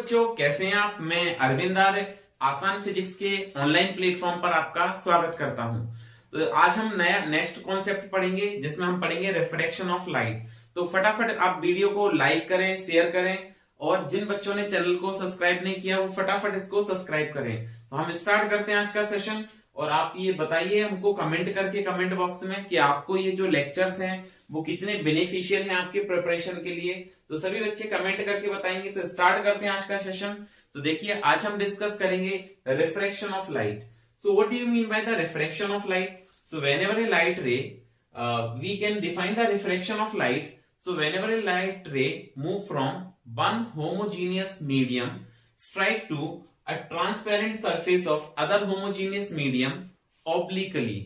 बच्चों, कैसे हैं आप। मैं अरविंद आर्य आसान फिजिक्स के ऑनलाइन प्लेटफॉर्म पर आपका स्वागत करता हूं। तो आज हम नया नेक्स्ट कॉन्सेप्ट पढ़ेंगे जिसमें हम पढ़ेंगे रिफ्रैक्शन ऑफ लाइट। तो फटाफट आप वीडियो को लाइक करें, शेयर करें और जिन बच्चों ने चैनल को सब्सक्राइब नहीं किया वो फटाफट इसको सब्सक्राइब करें। तो हम स्टार्ट करते हैं आज का सेशन। और आप ये बताइए हमको कमेंट करके कमेंट बॉक्स में कि आपको ये जो लेक्चर्स हैं वो कितने बेनिफिशियल हैं आपके प्रिपरेशन के लिए। तो सभी बच्चे कमेंट करके बताएंगे। तो स्टार्ट करते हैं आज का सेशन। तो देखिए आज हम डिस्कस करेंगे refraction of light. So what do you mean by the refraction of light? So whenever A light रे we can define the refraction of light. So whenever a light ray move from one homogeneous medium strike to a transparent surface of other homogeneous medium obliquely,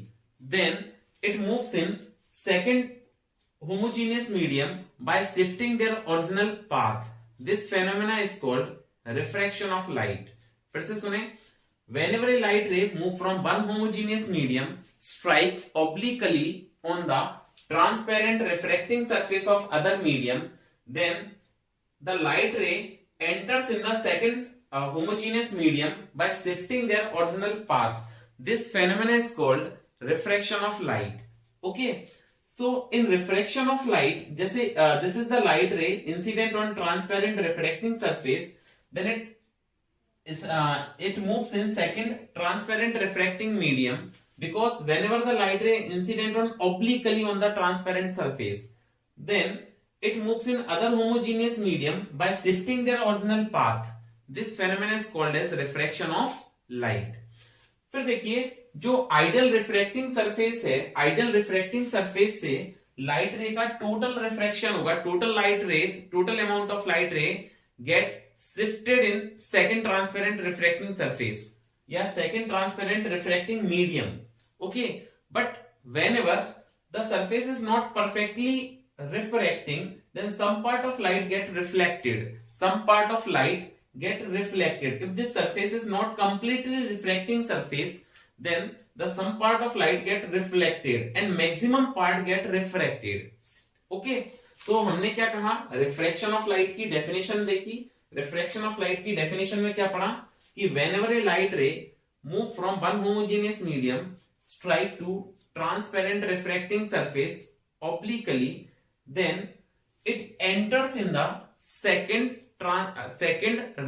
then it moves in second homogeneous medium by shifting their original path. This phenomena is called refraction of light. फिर से सुने, whenever a light ray move from one homogeneous medium strike obliquely on the transparent refracting surface of other medium, then the light ray enters in the second homogeneous medium by shifting their original path. This phenomenon is called refraction of light. Okay, so in refraction of light, जैसे this is the light ray incident on transparent refracting surface, then it moves in second transparent refracting medium, because whenever the light ray incident on obliquely on the transparent surface, then it moves in other homogeneous medium by shifting their original path. This phenomenon is called as refraction of light. फिर देखिए जो ideal refracting surface है, ideal refracting surface से light ray का total refraction होगा, total light rays, total amount of light ray get shifted in second transparent refracting surface या second transparent refracting medium. Okay, but whenever the surface is not perfectly refracting, then some part of light get reflected. Some part of light get reflected. If this surface is not completely refracting surface, then the some part of light get reflected and maximum part get refracted. Okay, तो हमने क्या कहा, refraction of light की definition देखी. Refraction of light की definition में क्या पढ़ा कि whenever a light ray move from one homogeneous medium strike to transparent refracting surface obliquely, then it enters in the second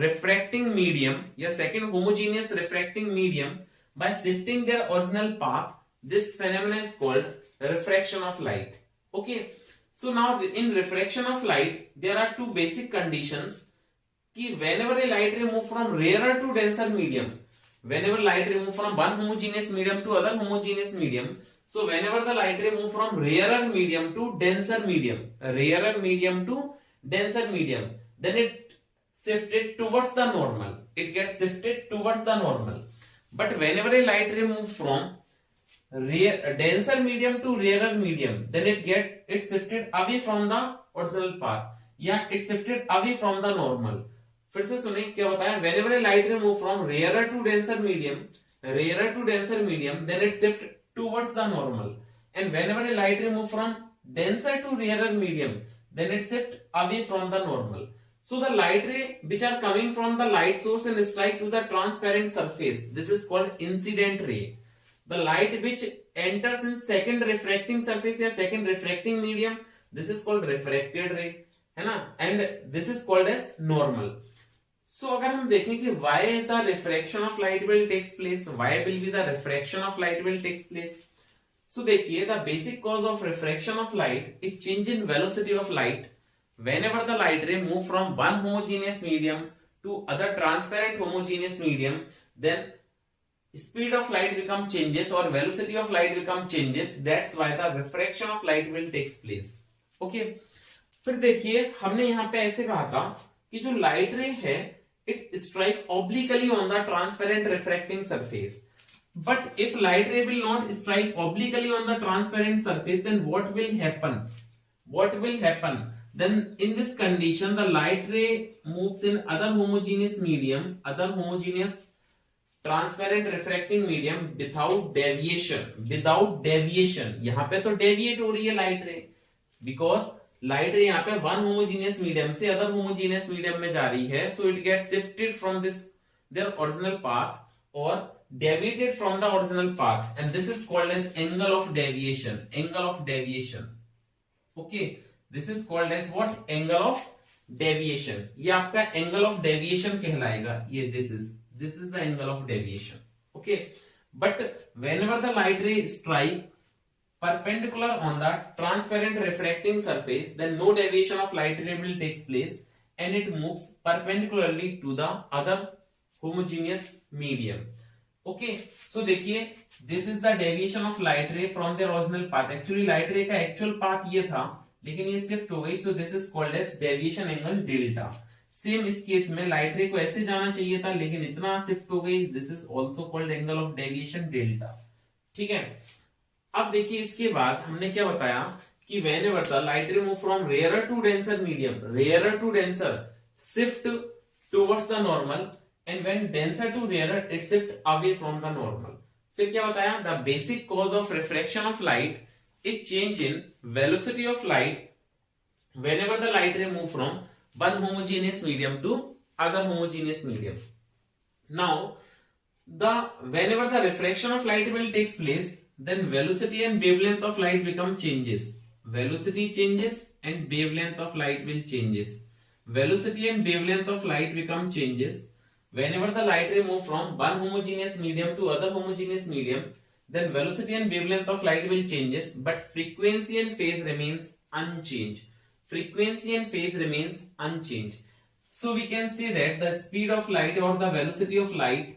refracting medium या second homogeneous refracting medium by shifting their original path. This phenomenon is called refraction of light. Okay, so now in refraction of light there are two basic conditions कि whenever a light ray move from rarer to denser medium, whenever light ray move from one homogeneous medium to other homogeneous medium, so whenever the light ray move from rarer medium to denser medium, rarer medium to denser medium, then it shifted towards the normal, it gets shifted towards the normal. But whenever a light ray move from denser medium to rarer medium, then it shifted away from the original path, yeah, it shifted away from the normal. फिर से सुनिए क्या होता है, whenever a light ray move from rarer to denser medium, then it shift towards the normal. And whenever a light ray move from denser to rarer medium, then it shift away from the normal. So the light ray which are coming from the light source and strike to the transparent surface, this is called incident ray. The light which enters in second refracting surface या second refracting medium, this is called refracted ray, है ना, and this is called as normal. So अगर हम देखें कि why the refraction of light will takes place, why will be the refraction of light will takes place? So देखिए the basic cause of refraction of light is change in velocity of light. Whenever the light ray move from one homogeneous medium to other transparent homogeneous medium, then speed of light become changes or velocity of light become changes. That's why the refraction of light will takes place. Okay, फिर देखिए हमने यहाँ पे ऐसे कहा था कि जो लाइट रे है it strike obliquely on the transparent refracting surface. But if light ray will not strike obliquely on the transparent surface, then what will happen? What will happen? Then in this condition the light ray moves in other homogeneous medium, other homogeneous transparent refracting medium without deviation. Without deviation, यहाँ पे तो deviate हो रही है light ray, because light ray यहाँ पे one homogeneous medium से other homogeneous medium में जा रही है, so it gets shifted from this their original path और deviated from the original path, and this is called as angle of deviation. Angle of deviation. Okay, this is called as what? Angle of deviation. ये आपका angle of deviation कहलाएगा. ये this is the angle of deviation. Okay, but whenever the light ray strike perpendicular on the transparent refracting surface, then no deviation of light ray will take place, and it moves perpendicularly to the other homogeneous medium. Okay so देखिए, this is the deviation of light ray from their original path. Actually light ray का actual path ये था, लेकिन ये shift हो गई, so this is called as deviation angle delta. Same इस case में लाइट रे को ऐसे जाना चाहिए था, लेकिन इतना शिफ्ट हो गई, this is also called angle of deviation delta. ठीक है, अब देखिए इसके बाद हमने क्या बताया कि whenever the light ray move from rarer to denser medium, rarer to denser shift towards the normal, and when denser to rarer it shift away from the normal. फिर क्या बताया? The basic cause of refraction of light is change in velocity of light whenever the light ray move from one homogeneous medium to other homogeneous medium. Now whenever the refraction of light will takes place, then velocity and wavelength of light become changes. Velocity changes and wavelength of light will changes. Velocity and wavelength of light become changes whenever the light ray move from one homogeneous medium to other homogeneous medium. Then velocity and wavelength of light will changes, but frequency and phase remains unchanged. Frequency and phase remains unchanged. So we can say that the speed of light or the velocity of light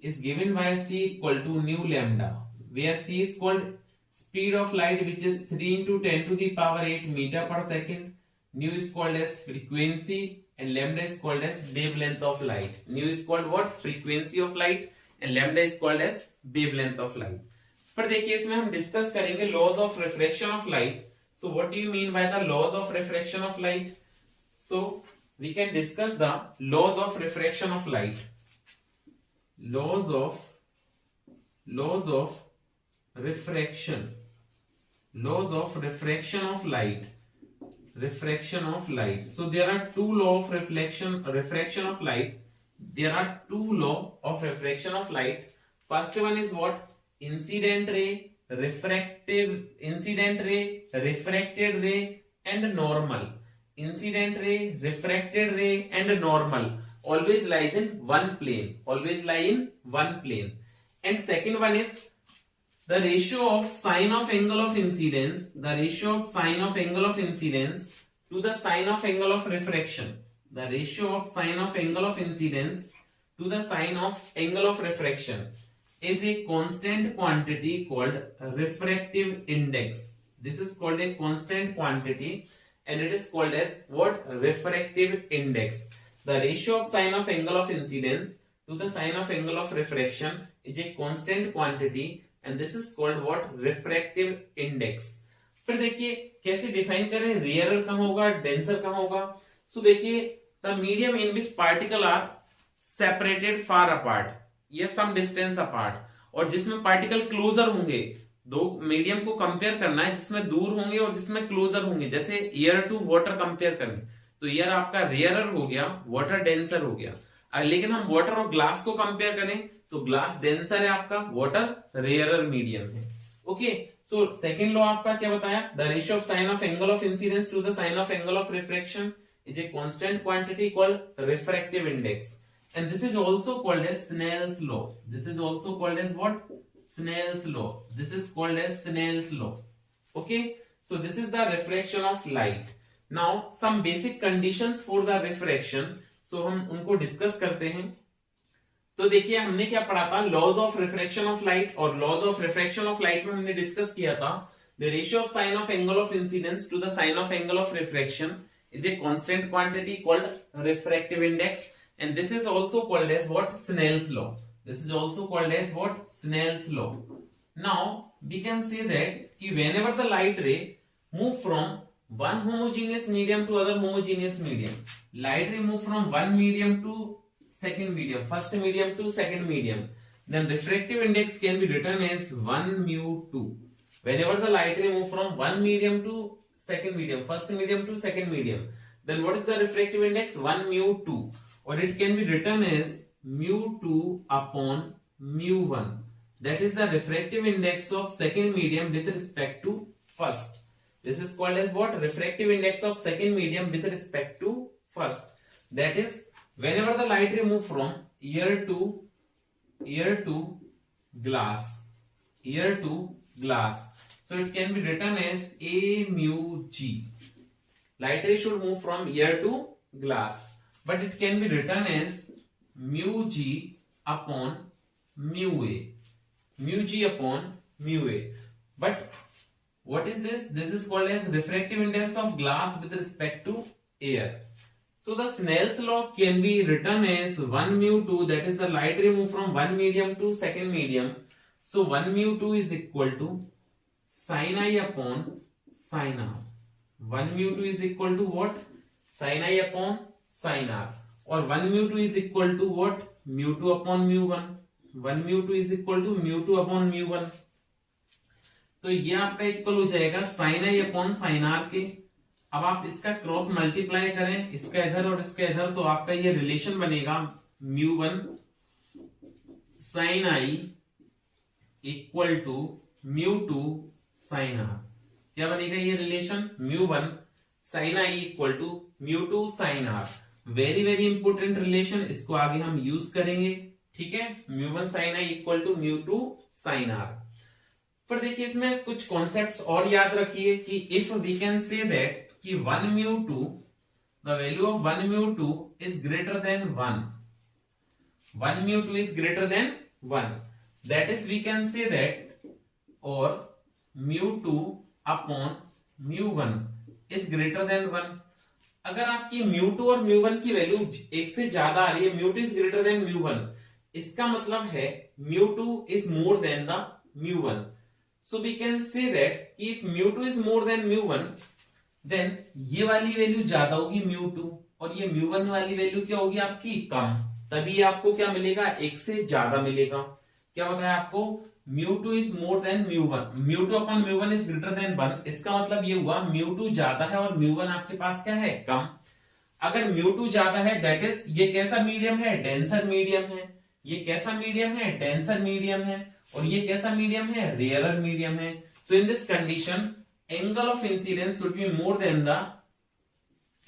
is given by c equal to nu lambda, where c is called speed of light, which is 3 into 10 to the power 8 meter per second. Nu is called as frequency and lambda is called as wavelength of light. Nu is called what? Frequency of light and lambda is called as wavelength of light. पर देखिए इसमें हम discuss करेंगे laws of refraction of light. So what do you mean by the laws of refraction of light? So we can discuss the laws of refraction of light. Laws of refraction, laws of refraction of light. Refraction of light. So there are two law of refraction of light. There are two law of refraction of light. First one is what? Incident ray, refracted ray and normal. Incident ray, refracted ray and normal always lies in one plane. Always lie in one plane. And second one is the ratio of sine of angle of incidence, the ratio of sine of angle of incidence to the sine of angle of refraction. The ratio of sine of angle of incidence to the sine of angle of refraction is a constant quantity called refractive index. This is called a constant quantity and it is called as what? Refractive index. The ratio of sine of angle of incidence to the sine of angle of refraction is a constant quantity and this is called what? Refractive index. फिर देखिए कैसे define करें, rarer कहां होगा, denser कहां होगा. So देखिए the medium in which particle are separated far apart या सम डिस्टेंस अपार्ट, और जिसमें पार्टिकल क्लोजर होंगे. दो मीडियम को कंपेयर करना है जिसमें दूर होंगे और जिसमें क्लोजर होंगे. जैसे एयर टू वाटर कंपेयर करें तो एयर आपका रेयरर हो गया, वाटर डेंसर हो गया. लेकिन हम वाटर और ग्लास को कंपेयर करें तो ग्लास डेंसर है आपका, वाटर रेयरर मीडियम है. ओके, सो सेकंड लॉ आपका क्या बताया? The ratio of sine of angle of incidence to the sine of angle of refraction is a constant quantity called refractive index, and this is also called as Snell's law. This is also called as what? Snell's law. This is called as Snell's law. Okay, so this is the refraction of light. Now some basic conditions for the refraction. So हम उनको discuss करते हैं. तो देखिए हमने क्या पढ़ा था, laws of refraction of light, और laws of refraction of light में हमने डिस्कस किया था the ratio of sine of angle of incidence to the sine of angle of refraction is a constant quantity called refractive index, and this is also called as what? Snell's law. This is also called as what? Snell's law. Now we can say that whenever the light ray move from one homogeneous medium to other homogeneous medium, light ray move from one medium to second medium, first medium to second medium, then refractive index can be written as 1 mu 2. Whenever the light ray move from one medium to second medium, first medium to second medium. Then what is the refractive index? 1 mu 2, or it can be written as mu 2 upon mu 1. That is the refractive index of second medium with respect to first. This is called as what? Refractive index of second medium with respect to first. That is, whenever the light ray move from ear to glass, so it can be written as A mu G. Light ray should move from ear to glass, but it can be written as mu G upon mu A. Mu G upon mu A. But what is this? This is called as refractive index of glass with respect to air. So the Snell's law can be written as 1 mu 2, that is the light ray move from one medium to second medium. So 1 mu 2 is equal to sin I upon sin R. 1 mu 2 is equal to what? Sin I upon sin R. Or 1 mu 2 is equal to what? Mu 2 upon mu 1. 1 mu 2 is equal to mu 2 upon mu 1. तो ये आपका equal हो जाएगा sin I upon sin R के. अब आप इसका cross multiply करें, इसका इधर और इसका इधर, तो आपका ये रिलेशन बनेगा mu 1 sin I equal to mu 2 sin R. क्या बनेगा ये relation? mu 1 sin I equal to mu 2 sin R. Very very important relation, इसको आगे हम यूज करेंगे. ठीक है, mu 1 sin I equal to mu 2 sin R. पर देखिए इसमें कुछ कॉन्सेप्ट्स और याद रखिए कि if we can say that कि 1 mu 2, the value of 1 mu 2 is greater than 1. 1 mu 2 is greater than 1. That is, we can say that, or mu 2 upon mu 1 is greater than 1. अगर आपकी mu 2 और mu 1 की value एक से ज्यादा आ रही है, mu 2 is greater than mu 1, इसका मतलब है mu 2 is more than the mu 1. So we can say that if mu 2 is more than mu 1, then ये वाली वैल्यू ज्यादा होगी mu 2, और ये mu 1 वाली वैल्यू क्या होगी आपकी? कम. तभी आपको क्या मिलेगा? एक से ज्यादा मिलेगा. क्या बताया आपको? mu 2 is more than mu 1. mu 2 upon mu 1 is greater than 1. इसका मतलब ये हुआ mu 2 ज्यादा है और mu 1 आपके पास क्या है? कम. अगर mu 2 ज्यादा है, दैट इज ये कैसा मीडियम है? डेंसर मीडियम है. ये कैसा मीडियम है? डेंसर मीडियम है. और ये कैसा मीडियम है? रेयरर मीडियम है. So in this condition angle of incidence should be more than the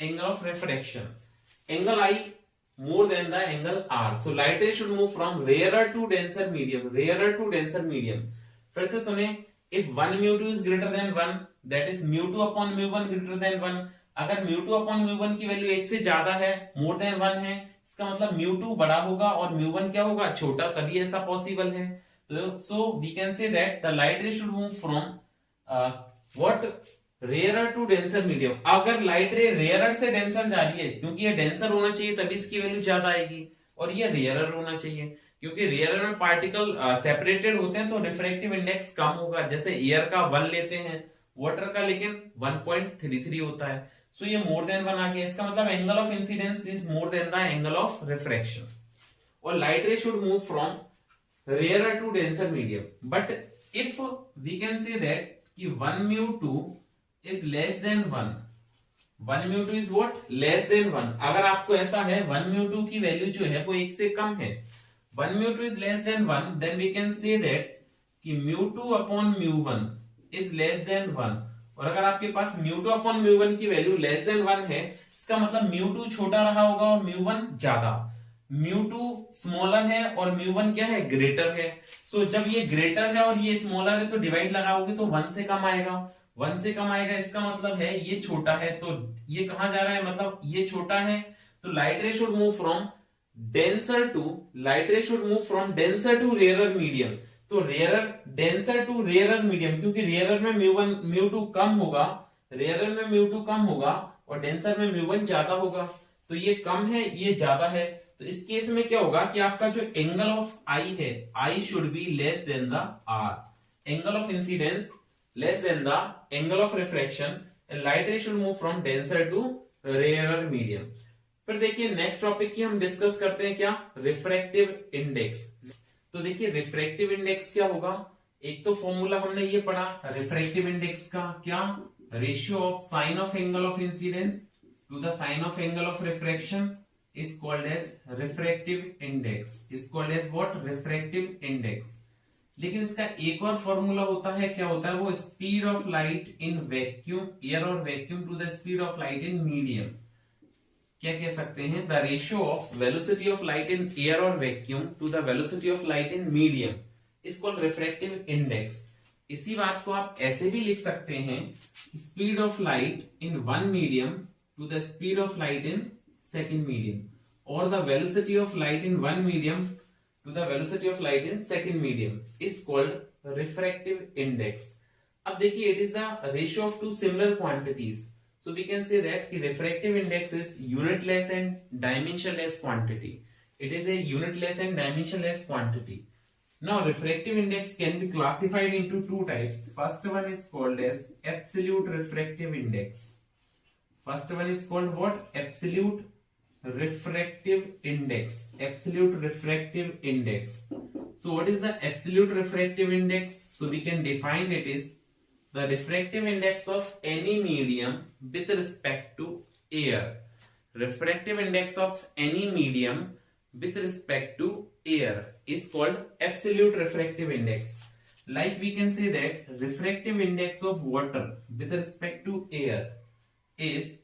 angle of refraction. Angle I more than the angle R. So light ray should move from rarer to denser medium. Rarer to denser medium. फिर से सुने, if 1 mu 2 is greater than 1, that is mu 2 upon mu 1 greater than 1. अगर mu 2 upon mu 1 की value एक से ज्यादा है, more than 1 है, इसका मतलब mu 2 बड़ा होगा और mu 1 क्या होगा? छोटा. तभी ऐसा पॉसिबल है. तो so we can say that the light ray should move from what? Rarer to denser medium. अगर लाइट रे रेयरर से डेंसर जा रही है, क्योंकि ये डेंसर होना चाहिए तभी इसकी वैल्यू ज्यादा आएगी, और ये रेयरर होना चाहिए क्योंकि रेयरर में पार्टिकल सेपरेटेड होते हैं, तो रिफ्रैक्टिव इंडेक्स कम होगा. जैसे एयर का 1 लेते हैं, वाटर का लेकिन 1.33 होता है. सो ये मोर देन 1 आ गया. इसका मतलब angle of incidence is more than the angle of refraction. और light ray should move from rarer to denser medium. But if we can say that कि 1 mu 2 is less than 1. 1 mu 2 is what? Less than 1. अगर आपको ऐसा है 1 mu 2 की value जो है वो एक से कम है, 1 mu 2 is less than 1, then we can say that कि mu 2 upon mu 1 is less than 1. और अगर आपके पास mu 2 upon mu 1 की वैल्यू less than 1 है, इसका मतलब mu 2 छोटा रहा होगा और mu 1 ज्यादा. mu 2 स्मॉलर है और mu 1 क्या है? ग्रेटर है. सो जब ये ग्रेटर है और ये स्मॉलर है, तो डिवाइड लगाओगे तो 1 से कम आएगा. 1 से कम आएगा, इसका मतलब है ये छोटा है, तो ये कहां जा रहा है? मतलब ये छोटा है. तो light ray should move from denser to rarer medium. तो rarer denser to rarer medium, क्योंकि रेयरर में mu 2 कम होगा, रेयरर में mu 2 कम होगा और डेंसर में mu 1 ज्यादा होगा. तो ये कम है, ये ज्यादा है. तो इस केस में क्या होगा कि आपका जो एंगल ऑफ आई है, I should be less than the R. Angle of incidence less than the angle of refraction, and light ray should move from denser to rarer medium. फिर देखिए नेक्स्ट टॉपिक की हम discuss करते हैं क्या? Refractive index. तो देखिए refractive index क्या होगा? एक तो फॉर्मूला हमने ये पढ़ा रिफ्रैक्टिव इंडेक्स का, क्या? ratio of sine of angle of incidence to the sine of angle of refraction is called as refractive index, is called as what? Refractive index. लेकिन इसका एक और फॉर्मूला होता है, क्या होता है वो? Speed of light in vacuum air और vacuum to the speed of light in medium. क्या कह सकते हैं? The ratio of velocity of light in air और vacuum to the velocity of light in medium is called refractive index. इसी बात को आप ऐसे भी लिख सकते हैं, speed of light in one medium to the speed of light in second medium, और the velocity of light in one medium to the velocity of light in second medium is called refractive index. अब देखिए, it is the ratio of two similar quantities. So we can say that the refractive index is unitless and dimensionless quantity. It is a unitless and dimensionless quantity. Now refractive index can be classified into two types. First one is called as absolute refractive index. First one is called what? Absolute refractive index. Absolute refractive index. So what is the absolute refractive index? So we can define it is the refractive index of any medium with respect to air. Refractive index of any medium with respect to air is called absolute refractive index. Like we can say that refractive index of water with respect to air is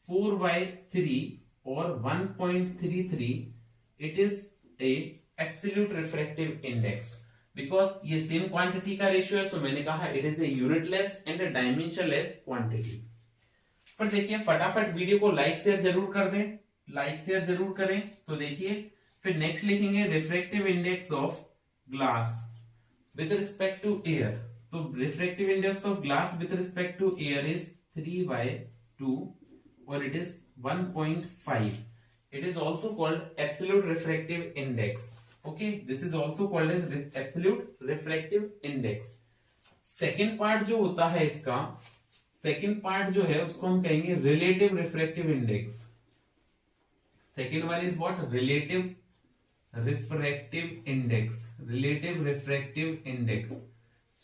4/3 or 1.33. It is a absolute refractive index because ये same quantity का ratio है. सो मैंने कहा it is a unitless and dimensionless quantity. पर देखिए, फटाफट video को like share जरूर कर दें, लाइक शेयर जरूर करें. तो देखिए, फिर नेक्स्ट लिखेंगे refractive index of glass with respect to air. तो refractive index of glass with respect to air is 3/2 और it is 1.5. It is also called absolute refractive index. Okay, this is also called as absolute refractive index. Second part जो होता है इसका, second part जो है उसको हम कहेंगे relative refractive index. Second one is what? Relative refractive index. Relative refractive index.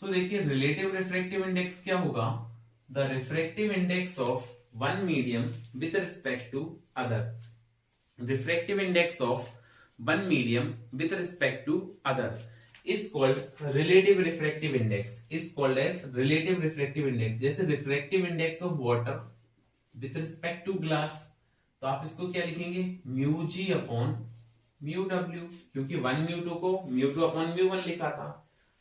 So देखिए, रिलेटिव रिफ्रैक्टिव इंडेक्स क्या होगा? The refractive index of one medium with respect to other. Refractive index of one medium with respect to other is called relative refractive index. Is called as relative refractive index. जैसे refractive index of water with respect to glass, तो आप इसको क्या लिखेंगे? Mu G upon mu W, क्योंकि 1 mu 2 को mu 2 upon mu 1 लिखा था.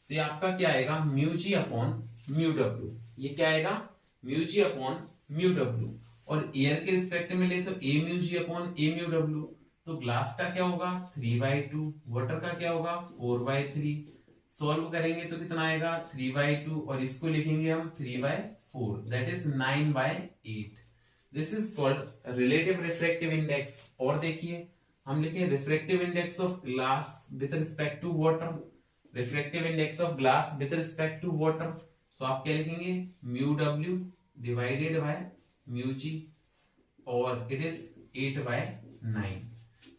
तो ये आपका क्या आएगा? Mu G upon mu W. ये क्या आएगा? Mu G upon mu W. और एयर के रिस्पेक्ट में ले तो ए म्यू जी अपॉन ए म्यू डब्ल्यू. तो ग्लास का क्या होगा? 3/2. वाटर का क्या होगा? 4/3. सॉल्व करेंगे तो कितना आएगा? 3/2 और इसको लिखेंगे हम 3/4. That is 9/8. This is called relative refractive index. और देखिए, हम लिखे refractive index of glass with respect to water. Refractive index of glass with respect to water. So आप क्या लिखेंगे? Mu W divided by mu G, और it is 8/9.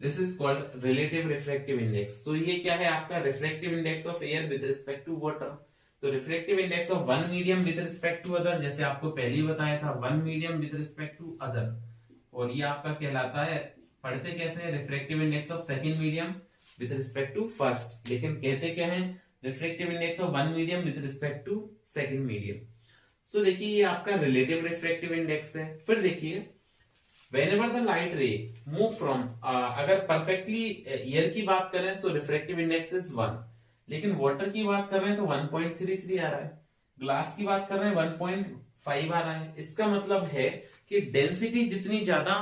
This is called relative refractive index. तो ये क्या है आपका? Refractive index of air with respect to water. तो refractive index of one medium with respect to other, जैसे आपको पहले ही बताया था, one medium with respect to other. और ये आपका कहलाता है, पढ़ते कैसे हैं? Refractive index of second medium with respect to first. लेकिन कहते क्या है? Refractive index of one medium with respect to second medium. So देखिए, ये आपका रिलेटिव रिफ्रैक्टिव इंडेक्स है. फिर देखिए, whenever the light ray move from अगर परफेक्टली एयर की बात करें सो रिफ्रैक्टिव इंडेक्स इज 1, लेकिन वाटर की बात कर रहे हैं तो 1.33 आ रहा है. ग्लास की बात कर रहे हैं 1.5 आ रहा है. इसका मतलब है कि डेंसिटी जितनी ज्यादा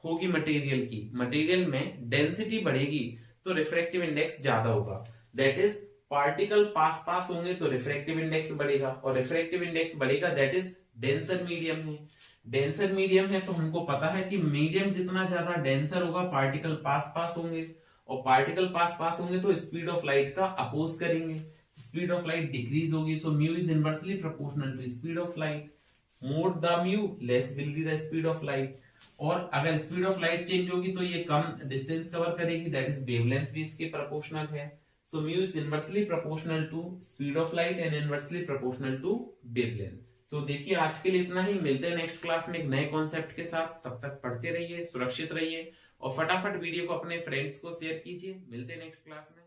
होगी मटेरियल की, मटेरियल में डेंसिटी बढ़ेगी तो रिफ्रैक्टिव इंडेक्स ज्यादा होगा. दैट इज पार्टिकल पास पास होंगे तो रिफ्रैक्टिव इंडेक्स बढ़ेगा, और रिफ्रैक्टिव इंडेक्स बढ़ेगा दैट इज डेंसर मीडियम है. डेंसर मीडियम है तो हमको पता है कि मीडियम जितना ज्यादा डेंसर होगा पार्टिकल पास पास होंगे, और पार्टिकल पास पास होंगे तो स्पीड ऑफ लाइट का अपोज करेंगे, स्पीड ऑफ लाइट डिक्रीज होगी. So mu is inversely proportional to speed of light. More the mu less will be the speed of light. और अगर स्पीड ऑफ लाइट चेंज होगी तो ये कम distance cover करेगी, दैट इज वेवलेंथ भी इसके प्रोपोर्शनल है. So mu is inversely proportional to speed of light and inversely proportional to wavelength. सो देखिए आज के लिए इतना ही, मिलते हैं नेक्स्ट क्लास में एक नए कॉन्सेप्ट के साथ। तब तक पढ़ते रहिए, सुरक्षित रहिए और फटाफट वीडियो को अपने फ्रेंड्स को शेयर कीजिए। मिलते हैं नेक्स्ट क्लास में।